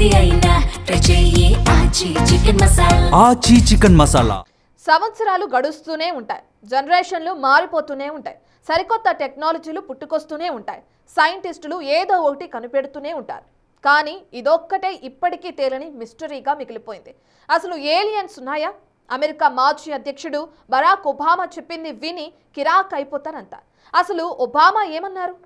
ఏది అయినా ట్రై చెయ్యి ఆచి చికెన్ మసాలా. సంవత్సరాలు గడుస్తూనే ఉంటాయి, జనరేషన్లు మారిపోతూనే ఉంటాయి, సరికొత్త టెక్నాలజీలు పుట్టుకొస్తూనే ఉంటాయి, సైంటిస్టులు ఏదో ఒకటి కనిపెడుతూనే ఉంటారు. కానీ ఇదొక్కటే ఇప్పటికీ తేలని మిస్టరీగా మిగిలిపోయింది. అసలు ఏలియన్స్ ఉన్నాయా? అమెరికా మాజీ అధ్యక్షుడు బరాక్ ఒబామా చెప్పింది విని కిరాక్ అయిపోతారంట. అసలు ఒబామా ఏమన్నారు?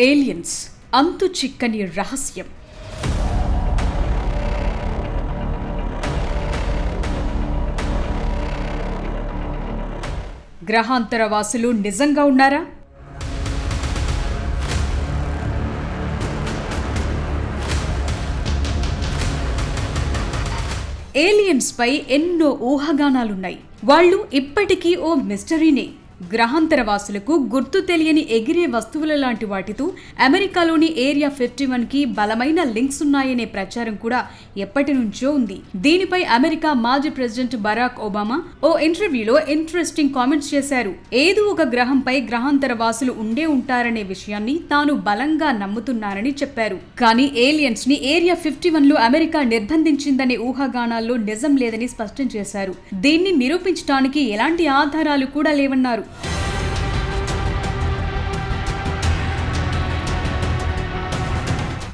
ఏలియన్స్ అంతు చిక్కని రహస్యం. గ్రహాంతర వాసులు నిజంగా ఉన్నారా? ఏలియన్స్ పై ఎన్నో ఊహాగానాలున్నాయి. వాళ్ళు ఇప్పటికీ ఓ మిస్టరీనే. గ్రహాంతర వాసులకు గుర్తు తెలియని ఎగిరే వస్తువుల లాంటి వాటితో అమెరికాలోని ఏరియా 51కి బలమైన లింక్స్ ఉన్నాయనే ప్రచారం కూడా ఎప్పటి నుంచో ఉంది. దీనిపై అమెరికా మాజీ ప్రెసిడెంట్ బరాక్ ఒబామా ఓ ఇంటర్వ్యూలో ఇంట్రెస్టింగ్ కామెంట్స్ చేశారు. ఏదో ఒక గ్రహంపై గ్రహాంతర వాసులు ఉండే ఉంటారనే విషయాన్ని తాను బలంగా నమ్ముతున్నానని చెప్పారు. కానీ ఏలియన్స్ ని ఏరియా 51లో అమెరికా నిర్బంధించిందనే ఊహాగానాల్లో నిజం లేదని స్పష్టం చేశారు. దీన్ని నిరూపించడానికి ఎలాంటి ఆధారాలు కూడా లేవన్నారు.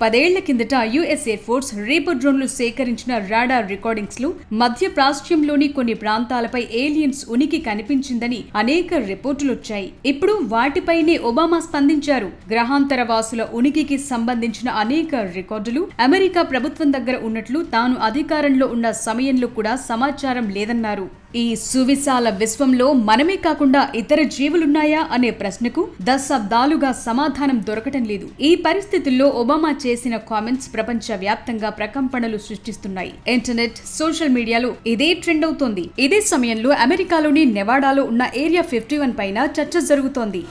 10 ఏళ్ల కిందట యుఎస్ ఎయిర్ ఫోర్స్ రీపర్ డ్రోన్లు సేకరించిన రాడార్ రికార్డింగ్స్ లో మధ్య ప్రాచ్యంలోని కొన్ని ప్రాంతాలపై ఏలియన్స్ ఉనికి కనిపించిందని అనేక రిపోర్టులు వచ్చాయి. ఇప్పుడు వాటిపైనే ఒబామా స్పందించారు. గ్రహాంతర వాసుల ఉనికికి సంబంధించిన అనేక రికార్డులు అమెరికా ప్రభుత్వం దగ్గర ఉన్నట్లు తాను అధికారంలో ఉన్న సమయంలో కూడా సమాచారం లేదన్నారు. ఈ సువిశాల విశ్వంలో మనమే కాకుండా ఇతర జీవులున్నాయా అనే ప్రశ్నకు దశాబ్దాలుగా సమాధానం దొరకటం లేదు. ఈ పరిస్థితుల్లో ఒబామా చేసిన కామెంట్స్ ప్రపంచ వ్యాప్తంగా ప్రకంపనలు సృష్టిస్తున్నాయి. ఇంటర్నెట్, సోషల్ మీడియాలో ఇదే ట్రెండ్ అవుతోంది. ఇదే సమయంలో అమెరికాలోని నెవాడాలో ఉన్న ఏరియా 51 పైన చర్చ జరుగుతోంది.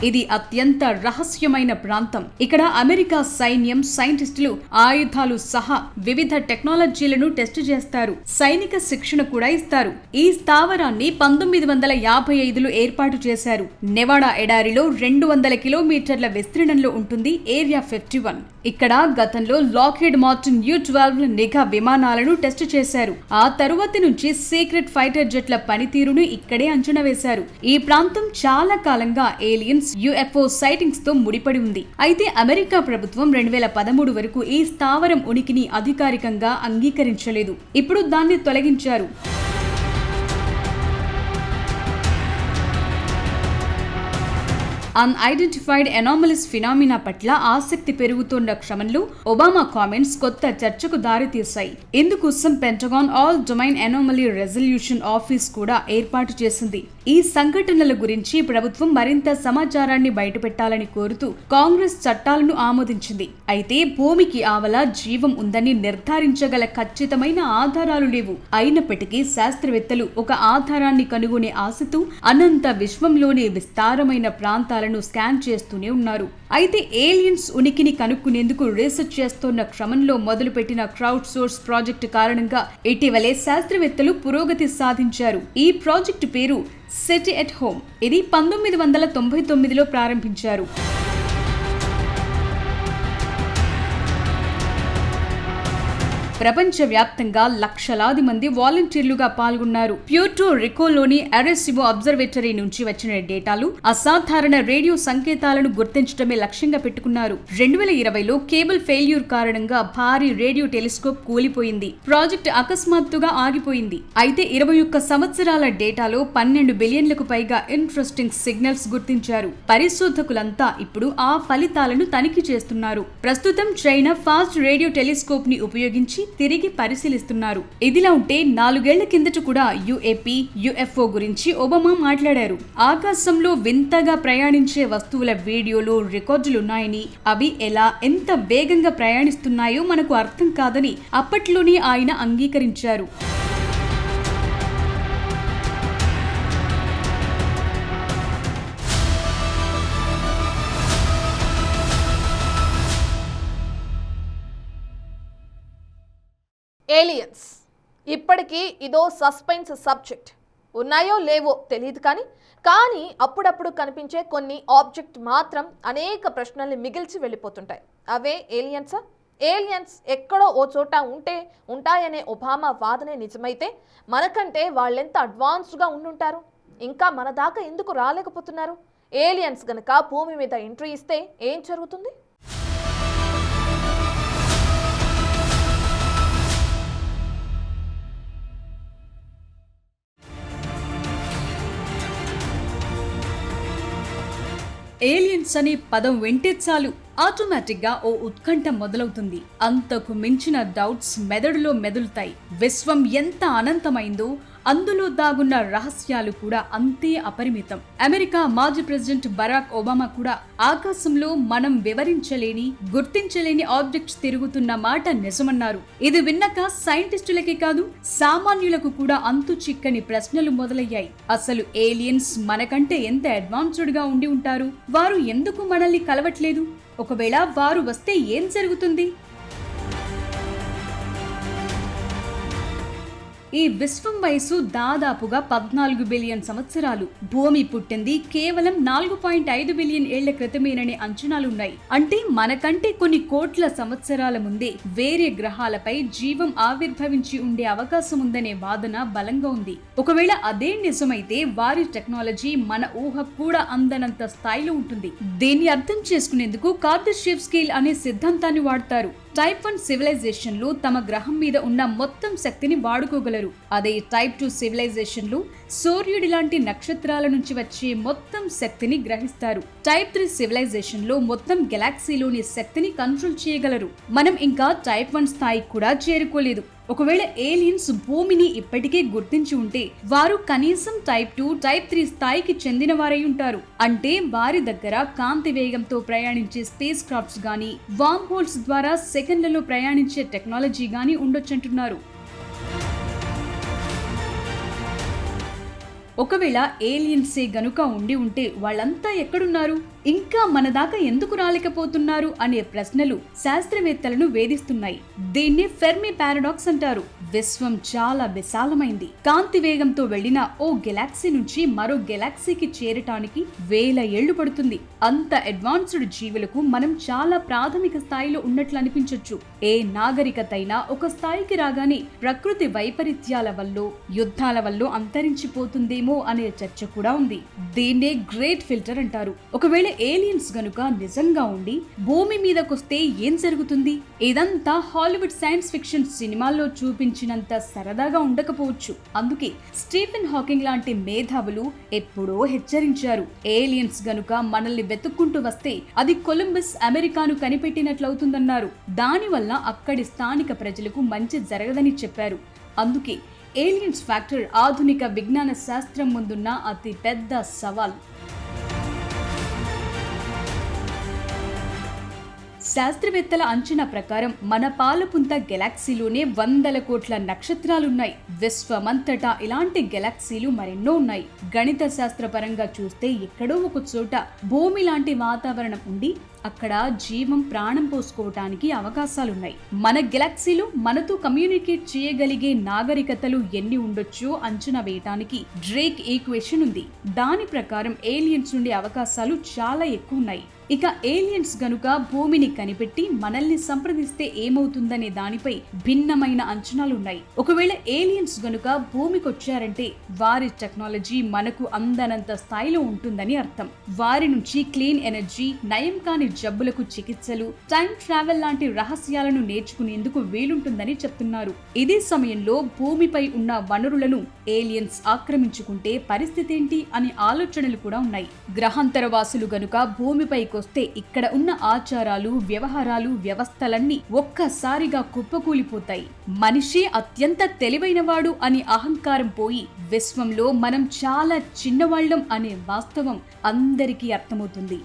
ఇది అత్యంత రహస్యమైన ప్రాంతం. ఇక్కడ అమెరికా సైన్యం, సైంటిస్టులు ఆయుధాలు సహా వివిధ టెక్నాలజీలను టెస్ట్ చేస్తారు. సైనిక శిక్షణ కూడా ఇస్తారు. ఈ స్థావరాన్ని 1955లో ఏర్పాటు చేశారు. నెవాడా ఎడారిలో 200 కిలోమీటర్ల విస్తీర్ణంలో ఉంటుంది ఏరియా 51. ఇక్కడ గతంలో లాక్హీడ్ మార్టిన్ U-12 నిఘా విమానాలను టెస్ట్ చేశారు. ఆ తరువాతి నుంచి సీక్రెట్ ఫైటర్ జెట్ల పనితీరును ఇక్కడే అంచనా వేశారు. ఈ ప్రాంతం చాలా కాలంగా ఏలియన్స్, UFO సైటింగ్స్ తో ముడిపడి ఉంది. అయితే అమెరికా ప్రభుత్వం 2013 వరకు ఈ స్థావరం ఉనికిని అధికారికంగా అంగీకరించలేదు. ఇప్పుడు దాన్ని తొలగించారు. అన్ఐడెంటిఫైడ్ అనామలీస్ ఫినామినా పట్ల ఆసక్తి పెరుగుతున్న క్రమంలో ఒబామా కామెంట్స్ కొత్త చర్చకు దారితీశాయి. ఇందుకోసం pentagon all domain anomaly resolution office కూడా ఏర్పాటు చేసింది. ఈ సంఘటనల గురించి ప్రభుత్వం మరింత సమాచారాన్ని బయటపెట్టాలని కోరుతూ కాంగ్రెస్ చట్టాలను ఆమోదించింది. అయితే భూమికి ఆవల జీవం ఉందని నిర్ధారించగల ఖచ్చితమైన ఆధారాలు లేవు. అయినప్పటికీ శాస్త్రవేత్తలు ఒక ఆధారాన్ని కనుగొనే ఆశతో అనంత విశ్వంలోని విస్తారమైన ప్రాంతాలను స్కాన్ చేస్తూనే ఉన్నారు. అయితే ఏలియన్స్ ఉనికిని కనుక్కునేందుకు రీసెర్చ్ చేస్తున్న క్రమంలో మొదలుపెట్టిన క్రౌడ్ సోర్స్ ప్రాజెక్టు కారణంగా ఇటీవలే శాస్త్రవేత్తలు పురోగతి సాధించారు. ఈ ప్రాజెక్టు పేరు సిటీ ఎట్ హోమ్. ఇది 1999లో ప్రారంభించారు. ప్రపంచవ్యాప్తంగా లక్షలాది మంది వాలంటీర్లుగా పాల్గొన్నారు. ప్యూర్టో రికోలోని అరెసిబో అబ్జర్వేటరీ నుంచి వచ్చిన డేటాలు అసాధారణ రేడియో సంకేతాలను గుర్తించడమే లక్ష్యంగా పెట్టుకున్నారు. 2020లో కేబుల్ ఫెయిల్యూర్ కారణంగా భారీ రేడియో టెలిస్కోప్ కూలిపోయింది. ప్రాజెక్ట్ అకస్మాత్తుగా ఆగిపోయింది. అయితే 21 సంవత్సరాల డేటాలో 12 బిలియన్లకు పైగా ఇంట్రెస్టింగ్ సిగ్నల్స్ గుర్తించారు. పరిశోధకులంతా ఇప్పుడు ఆ ఫలితాలను తనిఖీ చేస్తున్నారు. ప్రస్తుతం చైనా ఫాస్ట్ రేడియో టెలిస్కోప్ ని ఉపయోగించి తిరిగి పరిశీలిస్తున్నారు. ఇదిలా ఉంటే 4 ఏళ్ల కిందట కూడా UAP, UFO గురించి ఒబామా మాట్లాడారు. ఆకాశంలో వింతగా ప్రయాణించే వస్తువుల వీడియోలు, రికార్డులున్నాయని, అవి ఎలా, ఎంత వేగంగా ప్రయాణిస్తున్నాయో మనకు అర్థం కాదని అప్పట్లోనే ఆయన అంగీకరించారు. ఏలియన్స్ ఇప్పటికీ ఇదో సస్పెన్స్ సబ్జెక్ట్. ఉన్నాయో లేవో తెలియదు కానీ అప్పుడప్పుడు కనిపించే కొన్ని ఆబ్జెక్ట్ మాత్రం అనేక ప్రశ్నల్ని మిగిల్చి వెళ్ళిపోతుంటాయి. అవే ఏలియన్సా? ఏలియన్స్ ఎక్కడో ఓ చోట ఉంటాయనే ఒబామా వాదనే నిజమైతే మనకంటే వాళ్ళెంత అడ్వాన్స్డ్గా ఉండుంటారు? ఇంకా మన దాకా ఎందుకు రాలేకపోతున్నారు? ఏలియన్స్ గనక భూమి మీద ఎంట్రీ ఇస్తే ఏం జరుగుతుంది? ఏలియన్స్ అనే పదం వింటే చాలు ఆటోమేటిక్ గా ఓ ఉత్కంఠ మొదలవుతుంది. అంతకు మించిన డౌట్స్ మెదడులో మెదులుతాయి. విశ్వం ఎంత అనంతమైందో అందులో దాగున్న రహస్యాలు కూడా అంతే అపరిమితం. అమెరికా మాజీ ప్రెసిడెంట్ బరాక్ ఒబామా కూడా ఆకాశంలో మనం వివరించలేని, గుర్తించలేని ఆబ్జెక్ట్స్ తిరుగుతున్న మాట నిజమన్నారు. ఇది విన్నాక సైంటిస్టులకే కాదు సామాన్యులకు కూడా అంతు చిక్కని ప్రశ్నలు మొదలయ్యాయి. అసలు ఏలియన్స్ మనకంటే ఎంత అడ్వాన్స్డ్ గా ఉండి ఉంటారు? వారు ఎందుకు మనల్ని కలవట్లేదు? ఒకవేళ వారు వస్తే ఏం జరుగుతుంది? ఈ విశ్వం వయసు దాదాపుగా 14 బిలియన్ సంవత్సరాలు. భూమి పుట్టింది కేవలం 4.5 బిలియన్ ఏళ్ల క్రితమేననే అంచనాలున్నాయి. అంటే మనకంటే కొన్ని కోట్ల సంవత్సరాల ముందే వేరే గ్రహాలపై జీవం ఆవిర్భవించి ఉండే అవకాశం ఉందనే వాదన బలంగా ఉంది. ఒకవేళ అదే నిజమైతే వారి టెక్నాలజీ మన ఊహ కూడా అందనంత స్థాయిలో ఉంటుంది. దీన్ని అర్థం చేసుకునేందుకు కార్దాషియన్ స్కేల్ అనే సిద్ధాంతాన్ని వాడతారు. టైప్ 1 సివిలైజేషన్లు తమ గ్రహం మీద ఉన్న మొత్తం శక్తిని వాడుకోగలరు. అదే టైప్ 2 సివిలైజేషన్లు సూర్యుడి లాంటి నక్షత్రాల నుంచి వచ్చే మొత్తం శక్తిని గ్రహిస్తారు. టైప్ 3 సివిలైజేషన్లో మొత్తం గెలాక్సీలోని శక్తిని కంట్రోల్ చేయగలరు. మనం ఇంకా టైప్ 1 స్థాయికి కూడా చేరుకోలేదు. ఒకవేళ ఏలియన్స్ భూమిని ఇప్పటికే గుర్తించి ఉంటే వారు కనీసం టైప్ 2, టైప్ 3 స్థాయికి చెందిన వారై ఉంటారు. అంటే వారి దగ్గర కాంతి వేగంతో ప్రయాణించే స్పేస్ క్రాఫ్ట్స్ గానీ, వార్మ్ హోల్స్ ద్వారా సెకండ్లలో ప్రయాణించే టెక్నాలజీ గానీ ఉండొచ్చంటున్నారు. ఒకవేళ ఏలియన్సే గనుక ఉండి ఉంటే వాళ్ళంతా ఎక్కడున్నారు? ఇంకా మన దాకా ఎందుకు రాలేకపోతున్నారు అనే ప్రశ్నలు శాస్త్రవేత్తలను వేధిస్తున్నాయి. దీన్ని ఫెర్మి పారాడాక్స్ అంటారు. విశ్వం చాలా విశాలమైంది. కాంతి వేగంతో వెళ్లిన ఓ గెలాక్సీ నుంచి మరో గెలాక్సీకి చేరటానికి 1000 ఏళ్లు పడుతుంది. అంత అడ్వాన్స్డ్ జీవులకు మనం చాలా ప్రాథమిక స్థాయిలో ఉన్నట్లు అనిపించొచ్చు. ఏ నాగరికత అయినా ఒక స్థాయికి రాగానే ప్రకృతి వైపరీత్యాల వల్ల, యుద్ధాల వల్ల అంతరించిపోతుందేమో అనే చర్చ కూడా ఉంది. దీన్నే గ్రేట్ ఫిల్టర్ అంటారు. ఒకవేళ ఏలియన్స్ గనుక నిజంగా ఉండి భూమి మీదకొస్తే ఏం జరుగుతుంది? ఇదంతా హాలీవుడ్ సైన్స్ ఫిక్షన్ సినిమాల్లో చూపించినంత సరదాగా ఉండకపోవచ్చు. అందుకే స్టీఫెన్ హాకింగ్ లాంటి మేధావులు ఎప్పుడో హెచ్చరించారు. ఏలియన్స్ గనుక మనల్ని వెతుక్కుంటూ వస్తే అది కొలంబస్ అమెరికాను కనిపెట్టినట్లవుతుందన్నారు. దానివల్ల అక్కడి స్థానిక ప్రజలకు మంచి జరగదని చెప్పారు. అందుకే ఏలియన్స్ ఫ్యాక్టర్ ఆధునిక విజ్ఞాన శాస్త్రం ముందున్న అతి పెద్ద సవాల్. శాస్త్రవేత్తల అంచనా ప్రకారం మన పాలపుంత గెలాక్సీలోనే 100 కోట్ల నక్షత్రాలున్నాయి. విశ్వమంతటా ఇలాంటి గెలాక్సీలు మరెన్నో ఉన్నాయి. గణిత శాస్త్రపరంగా చూస్తే ఎక్కడో ఒక చోట భూమి లాంటి వాతావరణం ఉండి అక్కడ జీవం ప్రాణం పోసుకోవటానికి అవకాశాలున్నాయి. మన గెలాక్సీలో మనతో కమ్యూనికేట్ చేయగలిగే నాగరికతలు ఎన్ని ఉండొచ్చో అంచనా వేయటానికి డ్రేక్ ఈక్వేషన్ ఉంది. దాని ప్రకారం ఏలియన్స్ ఉండే అవకాశాలు చాలా ఎక్కువ ఉన్నాయి. ఇక ఏలియన్స్ గనుక భూమిని కనిపెట్టి మనల్ని సంప్రదిస్తే ఏమవుతుందనే దానిపై భిన్నమైన అంచనాలున్నాయి. ఒకవేళ ఏలియన్స్ గనుక భూమికొచ్చారంటే వారి టెక్నాలజీ మనకు అందనంత స్థాయిలో ఉంటుందని అర్థం. వారి నుంచి క్లీన్ ఎనర్జీ, నయం కాని జబ్బులకు చికిత్సలు, టైం ట్రావెల్ లాంటి రహస్యాలను నేర్చుకునేందుకు వీలుంటుందని చెప్తున్నారు. ఇదే సమయంలో భూమిపై ఉన్న వనరులను ఏలియన్స్ ఆక్రమించుకుంటే పరిస్థితి ఏంటి అనే ఆలోచనలు కూడా ఉన్నాయి. గ్రహాంతర వాసులు గనుక భూమిపైకి వస్తే ఇక్కడ ఉన్న ఆచారాలు, వ్యవహారాలు, వ్యవస్థలన్నీ ఒక్కసారిగా కుప్పకూలిపోతాయి. మనిషి అత్యంత తెలివైనవాడు అని అహంకారం పోయి విశ్వంలో మనం చాలా చిన్నవాళ్లం అనే వాస్తవం అందరికీ అర్థమవుతుంది.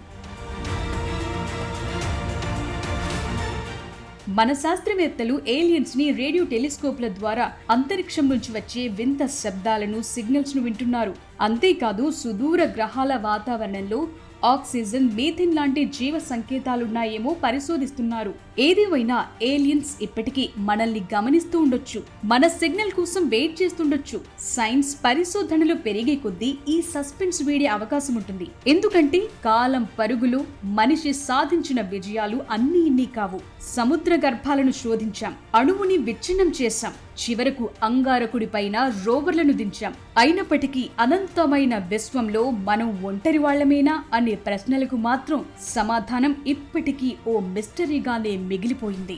మన శాస్త్రవేత్తలు ఏలియన్స్ ని రేడియో టెలిస్కోప్ల ద్వారా అంతరిక్షం నుంచి వచ్చే వింత శబ్దాలను, సిగ్నల్స్ ను వింటున్నారు. అంతేకాదు సుదూర గ్రహాల వాతావరణంలో ఆక్సిజన్, మీథేన్ లాంటి జీవ సంకేతాలున్నాయేమో పరిశోధిస్తున్నారు. ఏదేమైనా ఏలియన్స్ ఇప్పటికీ మనల్ని గమనిస్తూ ఉండొచ్చు, మన సిగ్నల్ కోసం వెయిట్ చేస్తుండొచ్చు. సైన్స్ పరిశోధనలు పెరిగే కొద్దీ ఈ సస్పెన్స్ వీడే అవకాశం ఉంటుంది. ఎందుకంటే కాలం పరుగులు, మనిషి సాధించిన విజయాలు అన్నీ ఇన్ని కావు. సముద్ర గర్భాలను శోధించాం, అణువుని విచ్ఛిన్నం చేశాం, చివరకు అంగారకుడి పైన రోవర్లను దించాం. అయినప్పటికీ అనంతమైన విశ్వంలో మనం ఒంటరి వాళ్లమేనా అనే ప్రశ్నలకు మాత్రం సమాధానం ఇప్పటికీ ఓ మిస్టరీగానే మిగిలిపోయింది.